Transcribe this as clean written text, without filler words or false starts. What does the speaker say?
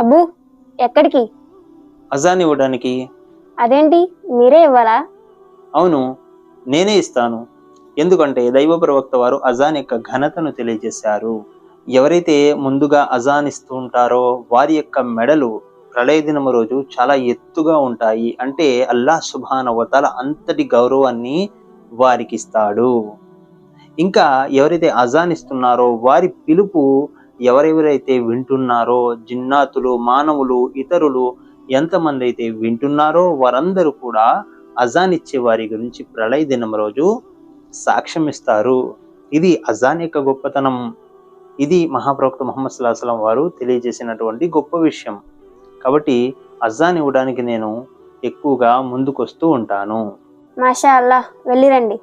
అబ్బు, ఎక్కడికి? అజాన్ ఇవ్వడానికి. అదేంటి, మీరే ఇవ్వాలా? అవును, నేనే ఇస్తాను. ఎందుకంటే దైవ ప్రవక్త వారు అజాన్ యొక్క ఘనతను తెలియజేశారు. ఎవరైతే ముందుగా అజాన్ ఇస్తూ ఉంటారో వారి యొక్క మెడలు ప్రళయ దినము రోజు చాలా ఎత్తుగా ఉంటాయి. అంటే అల్లాహ్ సుబ్హానహు వ తఆలా అంతటి గౌరవాన్ని వారికి ఇస్తాడు. ఇంకా ఎవరైతే అజాన్ ఇస్తున్నారో వారి పిలుపు ఎవరెవరైతే వింటున్నారో జిన్నాతులు, మానవులు, ఇతరులు ఎంతమంది అయితే వింటున్నారో వారందరూ కూడా అజాన్ ఇచ్చే వారి గురించి ప్రళయ దినం రోజు సాక్ష్యం ఇస్తారు. ఇది అజాన్ యొక్క గొప్పతనం. ఇది మహాప్రవక్త ముహమ్మద్ సల్లల్లాహు అలైహి వసల్లం వారు తెలియజేసినటువంటి గొప్ప విషయం. కాబట్టి అజాన్ ఇవ్వడానికి నేను ఎక్కువగా ముందుకొస్తూ ఉంటాను. మాషా అల్లాహ్, వెళ్ళిరండి.